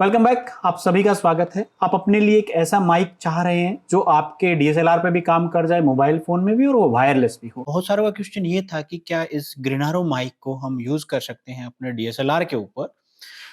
Welcome back. आप सभी का स्वागत है। आप अपने लिए एक ऐसा माइक चाह रहे हैं जो आपके डीएसएलआर पे भी काम कर जाए, मोबाइल फोन में भी, और वो वायरलेस भी हो। बहुत सारों का क्वेश्चन ये था कि क्या इस ग्रीनारो माइक को हम यूज कर सकते हैं अपने डीएसएलआर के ऊपर।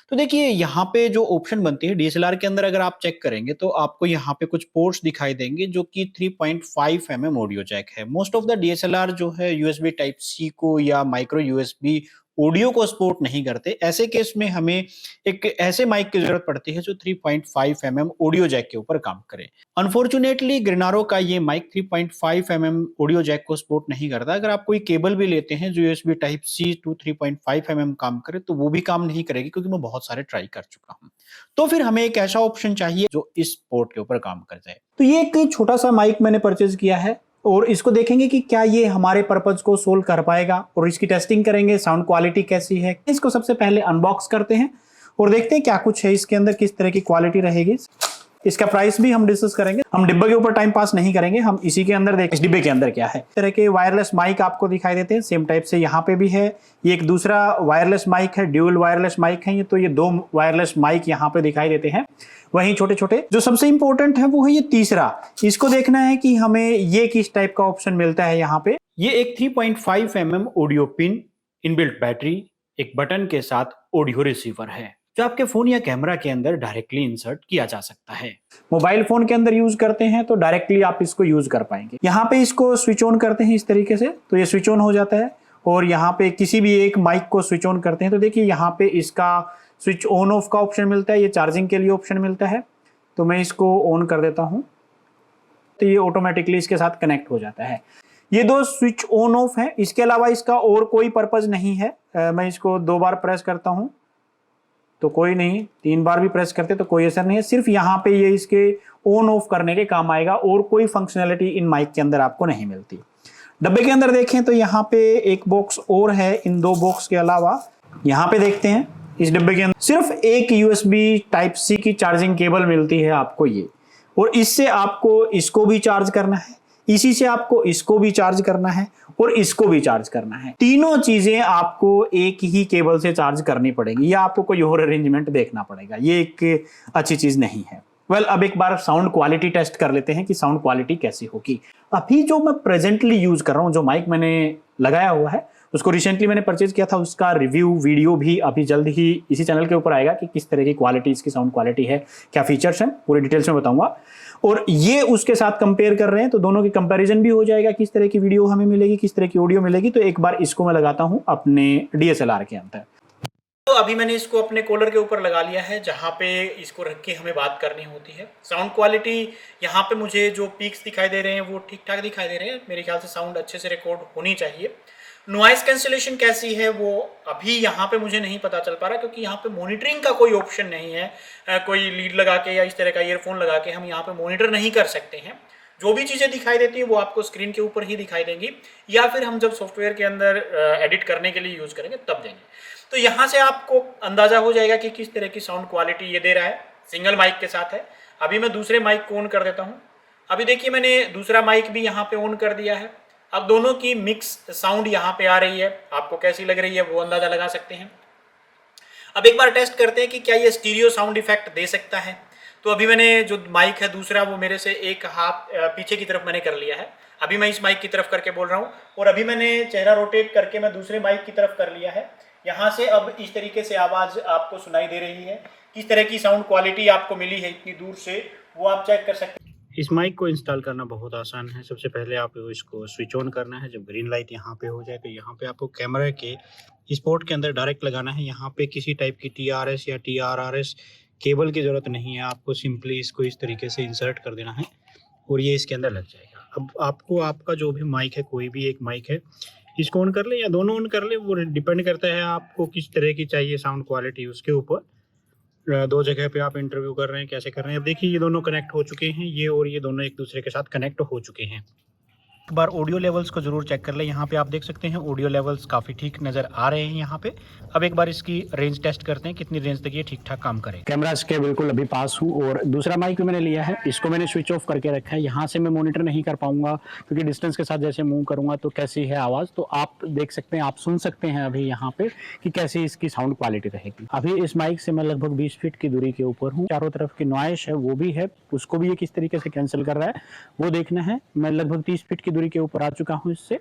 तो देखिए यहाँ पे जो ऑप्शन बनती है डीएसएलआर के अंदर, अगर आप चेक करेंगे तो आपको यहाँ पे कुछ पोर्ट्स दिखाई देंगे जो कि 3.5 mm ऑडियो जैक है। मोस्ट ऑफ द डीएसएलआर जो है यूएसबी टाइप सी को या माइक्रो यूएसबी ऑडियो को सपोर्ट नहीं करते। ऐसे केस में हमें एक ऐसे माइक की जरूरत पड़ती है जो 3.5 mm ऑडियो जैक के ऊपर काम करे। अनफॉर्चुनेटली ग्रीनारो का ये माइक 3.5 mm ऑडियो जैक को सपोर्ट नहीं करता। अगर आप कोई केबल भी लेते हैं जो USB type C to 3.5 mm काम करे तो वो भी काम नहीं करेगी, क्योंकि मैं बहुत सारे ट्राई कर चुका हूँ। तो फिर हमें एक ऐसा ऑप्शन चाहिए जो इस पोर्ट के ऊपर काम कर जाए। तो ये एक छोटा सा माइक मैंने परचेज किया है और इसको देखेंगे कि क्या ये हमारे पर्पज को सोल्व कर पाएगा, और इसकी टेस्टिंग करेंगे, साउंड क्वालिटी कैसी है। इसको सबसे पहले अनबॉक्स करते हैं और देखते हैं क्या कुछ है इसके अंदर, किस तरह की क्वालिटी रहेगी। इसका प्राइस भी हम डिस्कस करेंगे। हम डिब्बे के ऊपर टाइम पास नहीं करेंगे, हम इसी के अंदर देख इस डिब्बे के अंदर क्या है। इस तरह के वायरलेस माइक आपको दिखाई देते हैं, सेम टाइप से यहाँ पे भी है। ये एक दूसरा वायरलेस माइक है, ड्यूल वायरलेस माइक है ये। तो ये दो वायरलेस माइक यहाँ पे दिखाई देते हैं। वहीं छोटे छोटे जो सबसे इंपॉर्टेंट है वो है ये तीसरा। इसको देखना है कि हमें ये किस टाइप का ऑप्शन मिलता है यहाँ पे। ये एक 3.5 mm audio pin, inbuilt battery, एक बटन के साथ ऑडियो रिसीवर है जो आपके फोन या कैमरा के अंदर डायरेक्टली इंसर्ट किया जा सकता है। मोबाइल फोन के अंदर यूज करते हैं तो डायरेक्टली आप इसको यूज कर पाएंगे। यहाँ पे इसको स्विच ऑन करते हैं इस तरीके से, तो ये स्विच ऑन हो जाता है। और यहाँ पे किसी भी एक माइक को स्विच ऑन करते हैं तो देखिए यहाँ पे इसका स्विच ऑन ऑफ का ऑप्शन मिलता है, ये चार्जिंग के लिए ऑप्शन मिलता है। तो मैं इसको ऑन कर देता हूँ तो ये ऑटोमेटिकली इसके साथ कनेक्ट हो जाता है। ये दो स्विच ऑन ऑफ है, इसके अलावा इसका और कोई पर्पज नहीं है। मैं इसको 2 बार प्रेस करता हूँ तो कोई नहीं, 3 बार भी प्रेस करते तो कोई असर नहीं है। सिर्फ यहाँ पे ये इसके ऑन ऑफ करने के काम आएगा, और कोई फंक्शनैलिटी इन माइक के अंदर आपको नहीं मिलती। डब्बे के अंदर देखें तो यहाँ पे एक बॉक्स और है इन 2 बॉक्स के अलावा। यहाँ पे देखते हैं इस डब्बे के अंदर सिर्फ एक यूएसबी टाइप सी की चार्जिंग केबल मिलती है आपको ये, और इससे आपको इसको भी चार्ज करना है, इसी से आपको इसको भी चार्ज करना है, और इसको भी चार्ज करना है। तीनों चीजें आपको एक ही केबल से चार्ज करनी पड़ेगी, या आपको कोई और अरेंजमेंट देखना पड़ेगा। ये एक अच्छी चीज नहीं है। अब एक बार साउंड क्वालिटी टेस्ट कर लेते हैं कि साउंड क्वालिटी कैसी होगी। अभी जो मैं प्रेजेंटली यूज कर रहा हूं, जो माइक मैंने लगाया हुआ है, उसको रिसेंटली मैंने परचेज किया था। उसका रिव्यू वीडियो भी अभी जल्द ही इसी चैनल के ऊपर आएगा कि किस तरह की क्वालिटी इसकी साउंड क्वालिटी है, क्या फीचर्स हैं, पूरी डिटेल्स में बताऊंगा। और ये उसके साथ कंपेयर कर रहे हैं तो दोनों की कंपैरिजन भी हो जाएगा, किस तरह की वीडियो हमें मिलेगी, किस तरह की ऑडियो मिलेगी। तो एक बार इसको मैं लगाता हूं अपने डीएसएलआर के अंदर। तो अभी मैंने इसको अपने कॉलर के ऊपर लगा लिया है, जहाँ पे इसको रख के हमें बात करनी होती है। साउंड क्वालिटी यहाँ पे मुझे जो पीक्स दिखाई दे रहे हैं वो ठीक ठाक दिखाई दे रहे हैं। मेरे ख्याल से साउंड अच्छे से रिकॉर्ड होनी चाहिए। नॉइस कैंसिलेशन कैसी है वो अभी यहाँ पे मुझे नहीं पता चल पा रहा, क्योंकि यहाँ पे मॉनिटरिंग का कोई ऑप्शन नहीं है। कोई लीड लगा के या इस तरह का ईयरफोन लगा के हम यहाँ पे मॉनिटर नहीं कर सकते हैं। जो भी चीज़ें दिखाई देती है वो आपको स्क्रीन के ऊपर ही दिखाई देंगी, या फिर हम जब सॉफ्टवेयर के अंदर एडिट करने के लिए यूज़ करेंगे तब देंगे। तो यहाँ से आपको अंदाज़ा हो जाएगा कि किस तरह की साउंड क्वालिटी ये दे रहा है। सिंगल माइक के साथ है। अभी मैं दूसरे माइक को ऑन कर देता हूँ। अभी देखिए मैंने दूसरा माइक भी यहाँ पे ऑन कर दिया है। अब दोनों की मिक्स साउंड यहाँ पे आ रही है। आपको कैसी लग रही है वो अंदाज़ा लगा सकते हैं। अब एक बार टेस्ट करते हैं कि क्या ये स्टीरियो साउंड इफेक्ट दे सकता है। तो अभी मैंने जो माइक है दूसरा वो मेरे से एक हाथ पीछे की तरफ मैंने कर लिया है। अभी मैं इस माइक की तरफ करके बोल रहा हूँ, और अभी मैंने चेहरा रोटेट करके मैं दूसरे माइक की तरफ कर लिया है। यहाँ से अब इस तरीके से आवाज़ आपको सुनाई दे रही है। किस तरह की साउंड क्वालिटी आपको मिली है इतनी दूर से वो आप चेक कर सकते हैं। इस माइक को इंस्टॉल करना बहुत आसान है। सबसे पहले आपको इसको स्विच ऑन करना है। जब ग्रीन लाइट यहाँ पे हो जाए तो यहाँ पे आपको कैमरे के इस पोर्ट के अंदर डायरेक्ट लगाना है। यहाँ पे किसी टाइप की TRS या TRRS केबल की ज़रूरत नहीं है। आपको सिंपली इसको इस तरीके से इंसर्ट कर देना है और ये इसके अंदर लग जाएगा। अब आपको आपका जो भी माइक है, कोई भी एक माइक है, इसको ऑन कर ले या दोनों ऑन कर ले, वो डिपेंड करता है आपको किस तरह की चाहिए साउंड क्वालिटी उसके ऊपर। 2 जगह पे आप इंटरव्यू कर रहे हैं, कैसे कर रहे हैं। अब देखिए ये दोनों कनेक्ट हो चुके हैं, ये और ये दोनों एक दूसरे के साथ कनेक्ट हो चुके हैं। एक बार ऑडियो लेवल्स को जरूर चेक कर लें। यहाँ पे आप देख सकते हैं ऑडियो लेवल्स काफ़ी ठीक नज़र आ रहे हैं यहाँ पे। अब एक बार इसकी रेंज टेस्ट करते हैं, कितनी रेंज तक ये ठीक ठाक काम करे। कैमरा इसके बिल्कुल अभी पास हूँ और दूसरा माइक भी मैंने लिया है, इसको मैंने स्विच ऑफ करके रखा है। यहाँ से मैं मॉनिटर नहीं कर पाऊंगा क्योंकि डिस्टेंस के साथ जैसे मूव करूंगा तो कैसी है आवाज़, तो आप देख सकते हैं, आप सुन सकते हैं अभी यहाँ पे कि कैसी इसकी साउंड क्वालिटी रहेगी। अभी इस माइक से मैं लगभग 20 फीट की दूरी के ऊपर हूँ। चारों तरफ की नॉइस है वो भी है, उसको भी ये किस तरीके से कैंसिल कर रहा है वो देखना है। मैं लगभग 30 फीट की दूरी के ऊपर आ चुका हूँ इससे,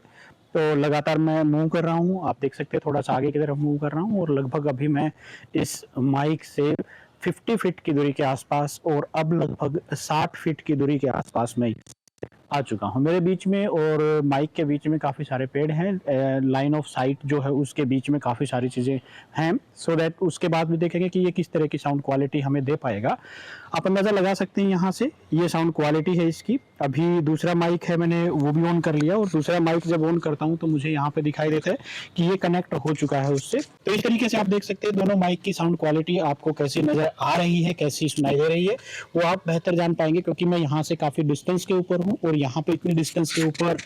तो लगातार मैं मूव कर रहा हूँ। आप देख सकते हैं थोड़ा सा आगे की तरफ मूव कर रहा हूँ और लगभग अभी मैं इस माइक से 50 फीट की दूरी के आसपास और अब लगभग 60 फीट की दूरी के आसपास मैं आ चुका हूँ। मेरे बीच में और माइक के बीच में काफ़ी सारे पेड़ हैं, लाइन ऑफ साइट जो है उसके बीच में काफ़ी सारी चीज़ें हैं, सो दैट उसके बाद भी देखेंगे कि ये किस तरह की साउंड क्वालिटी हमें दे पाएगा। आप अंदाज़ा लगा सकते हैं यहाँ से ये साउंड क्वालिटी है इसकी। अभी दूसरा माइक है, मैंने वो भी ऑन कर लिया और दूसरा माइक जब ऑन करता हूँ तो मुझे यहाँ पे दिखाई देता है कि ये कनेक्ट हो चुका है उससे। तो इस तरीके से आप देख सकते हैं दोनों माइक की साउंड क्वालिटी आपको कैसी नज़र आ रही है, कैसी सुनाई दे रही है, वो आप बेहतर जान पाएंगे क्योंकि मैं यहाँ से काफ़ी डिस्टेंस के ऊपर हूँ और यहाँ पे इतनी डिस्टेंस के ऊपर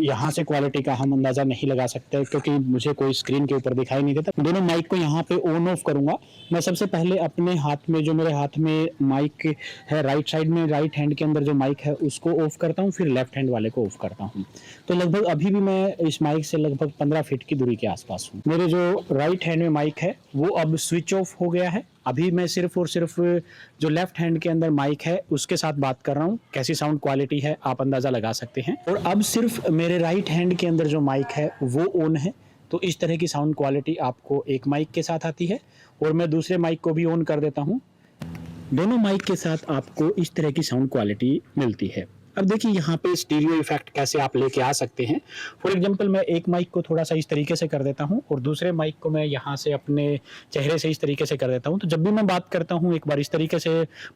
यहाँ से क्वालिटी का हम अंदाज़ा नहीं लगा सकते क्योंकि मुझे कोई स्क्रीन के ऊपर दिखाई नहीं देता। दोनों माइक को यहाँ पे ऑन ऑफ करूँगा। मैं सबसे पहले अपने हाथ में, जो मेरे हाथ में माइक है राइट साइड में, राइट हैंड के अंदर जो माइक है उसको ऑफ करता हूँ, फिर लेफ्ट हैंड वाले को ऑफ करता हूँ। तो लगभग अभी भी मैं इस माइक से लगभग 15 फीट की दूरी के आसपास हूँ। मेरे जो राइट हैंड में माइक है वो अब स्विच ऑफ हो गया है। अभी मैं सिर्फ और सिर्फ जो लेफ्ट हैंड के अंदर माइक है उसके साथ बात कर रहा हूँ। कैसी साउंड क्वालिटी है आप अंदाज़ा लगा सकते हैं। और अब सिर्फ मेरे राइट हैंड के अंदर जो माइक है वो ऑन है, तो इस तरह की साउंड क्वालिटी आपको एक माइक के साथ आती है। और मैं दूसरे माइक को भी ऑन कर देता हूँ, दोनों माइक के साथ आपको इस तरह की साउंड क्वालिटी मिलती है। अब देखिए यहाँ पे स्टीरियो इफेक्ट कैसे आप लेके आ सकते हैं। फॉर एग्जांपल मैं एक माइक को थोड़ा सा इस तरीके से कर देता हूँ और दूसरे माइक को मैं यहाँ से अपने चेहरे से इस तरीके से कर देता हूँ। तो जब भी मैं बात करता हूँ एक बार इस तरीके से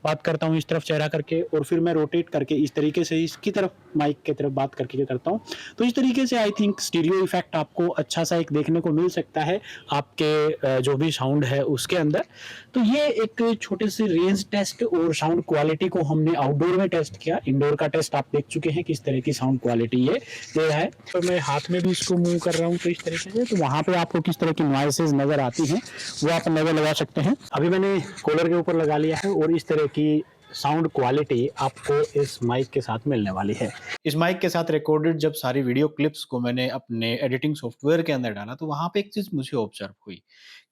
बात करता हूँ, इस तरफ चेहरा करके, और फिर मैं रोटेट करके इस तरीके से इसकी तरफ माइक की तरफ बात करके करता हूँ। तो इस तरीके से आई थिंक स्टीरियो इफेक्ट आपको अच्छा सा एक देखने को मिल सकता है आपके जो भी साउंड है उसके अंदर। तो ये एक छोटे से रेंज टेस्ट और साउंड क्वालिटी को हमने आउटडोर में टेस्ट किया। इंडोर का टेस्ट आप देख चुके हैं किस तरह की साउंड क्वालिटी ये दे रहा है। तो मैं हाथ में भी इसको मूव कर रहा हूँ तो इस तरीके से, तो वहां पे आपको किस तरह की नॉइसेस नजर आती हैं वो आप नजर लगा सकते हैं। अभी मैंने कॉलर के ऊपर लगा लिया है और इस तरह की साउंड क्वालिटी आपको इस माइक के साथ मिलने वाली है। इस माइक के साथ रिकॉर्डेड जब सारी वीडियो क्लिप्स को मैंने अपने एडिटिंग सॉफ्टवेयर के अंदर डाला तो वहां पे एक चीज मुझे ऑब्जर्व हुई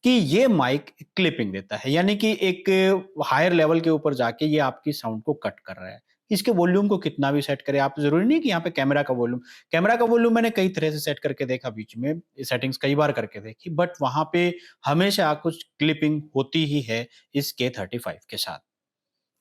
कि ये माइक क्लिपिंग देता है, यानी कि एक हायर लेवल के ऊपर जाके ये आपकी साउंड को कट कर रहा है। इसके वॉल्यूम को कितना भी सेट करें आप, जरूरी नहीं कि यहाँ पे कैमरा का वॉल्यूम मैंने कई तरह से सेट करके देखा, बीच में सेटिंग्स कई बार करके देखी, बट वहां पे हमेशा कुछ क्लिपिंग होती ही है इस K35 के साथ।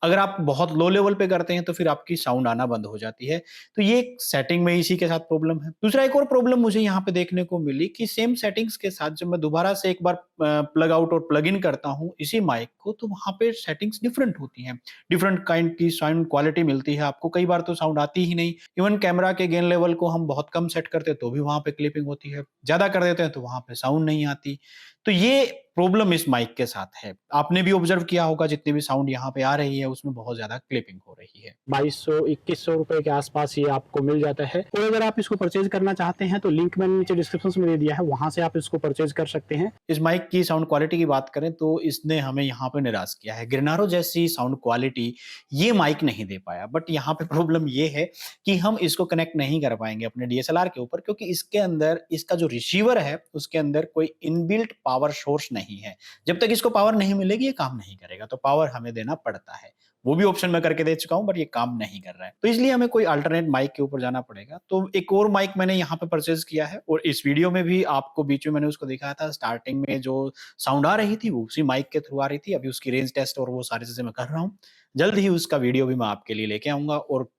अगर आप बहुत लो लेवल पे करते हैं तो फिर आपकी साउंड आना बंद हो जाती है। तो ये एक सेटिंग में इसी के साथ प्रॉब्लम है। दूसरा एक और प्रॉब्लम मुझे यहाँ पे देखने को मिली कि सेम सेटिंग्स के साथ जब मैं दोबारा से एक बार प्लग आउट और प्लग इन करता हूँ इसी माइक को, तो वहाँ पे सेटिंग्स डिफरेंट होती हैं। डिफरेंट काइंड की साउंड क्वालिटी मिलती है आपको। कई बार तो साउंड आती ही नहीं। इवन कैमरा के गेन लेवल को हम बहुत कम सेट करते हैं तो भी वहाँ पे क्लिपिंग होती है। ज़्यादा कर देते हैं तो वहाँ पे साउंड नहीं आती। तो ये प्रॉब्लम इस माइक के साथ है। आपने भी ऑब्जर्व किया होगा जितनी भी साउंड यहाँ पे आ रही है उसमें बहुत ज्यादा क्लिपिंग हो रही है। 2200-2100 रुपए के आसपास ये आपको मिल जाता है। और अगर आप इसको परचेज करना चाहते हैं तो लिंक मैंने नीचे डिस्क्रिप्शन में दे दिया है, वहां से आप इसको परचेज कर सकते हैं। इस माइक की साउंड क्वालिटी की बात करें तो इसने हमें यहाँ पे निराश किया है। ग्रेनारो जैसी साउंड क्वालिटी ये माइक नहीं दे पाया, बट यहाँ पे प्रॉब्लम ये है कि हम इसको कनेक्ट नहीं कर पाएंगे अपने DSLR के ऊपर, क्योंकि इसके अंदर इसका जो रिसीवर है उसके अंदर कोई इनबिल्ट पावर सोर्स नहीं है। जब तक इसको पावर नहीं मिलेगी ये काम नहीं करेगा, तो पावर हमें देना पड़ता है। वो भी ऑप्शन मैं करके दे चुका हूं, बट ये काम नहीं कर रहा है, तो इसलिए हमें कोई अल्टरनेट माइक के ऊपर जाना पड़ेगा। तो एक और माइक मैंने यहाँ पे परचेज किया है और इस वीडियो में भी आपको बीच में मैंने उसको दिखाया था। स्टार्टिंग में जो साउंड आ रही थी वो उसी माइक के थ्रू आ रही थी। अभी उसकी रेंज टेस्ट और वो सारी चीजें मैं कर रहा हूँ। जल्द ही उसका वीडियो भी मैं आपके लिए लेके आऊंगा और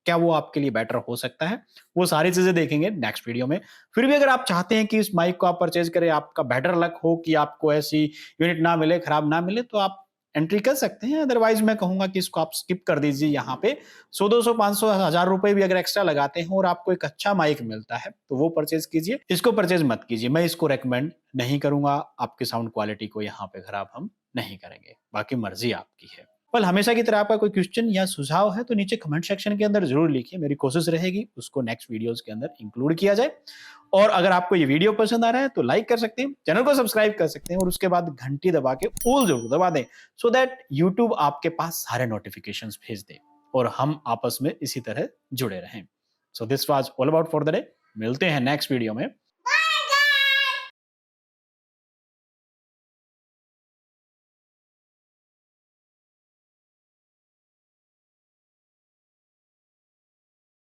क्या वो आपके लिए बेटर हो सकता है वो सारी चीजें देखेंगे नेक्स्ट वीडियो में। फिर भी अगर आप चाहते हैं कि इस माइक को आप परचेज करें, आपका बेटर लक हो कि आपको ऐसी यूनिट ना मिले, खराब ना मिले, तो आप एंट्री कर सकते हैं। अदरवाइज मैं कहूंगा कि इसको आप स्किप कर दीजिए। यहाँ पे 100, 200, 500, 1000 रुपए भी अगर एक्स्ट्रा लगाते हैं और आपको एक अच्छा माइक मिलता है तो वो परचेज कीजिए। इसको परचेज मत कीजिए, मैं इसको रेकमेंड नहीं करूंगा। आपकी साउंड क्वालिटी को यहाँ पे खराब हम नहीं करेंगे, बाकी मर्जी आपकी है। वेल हमेशा की तरह आपका कोई क्वेश्चन या सुझाव है तो नीचे कमेंट सेक्शन के अंदर जरूर लिखिए, मेरी कोशिश रहेगी उसको नेक्स्ट वीडियोस के अंदर इंक्लूड किया जाए। और अगर आपको ये वीडियो पसंद आ रहा है तो लाइक कर सकते हैं, चैनल को सब्सक्राइब कर सकते हैं और उसके बाद घंटी दबा के ऑल जरूर दबा दें, सो दैट यूट्यूब आपके पास सारे नोटिफिकेशंस भेज दे और हम आपस में इसी तरह जुड़े रहें। So this was all about for the day. मिलते हैं नेक्स्ट वीडियो में।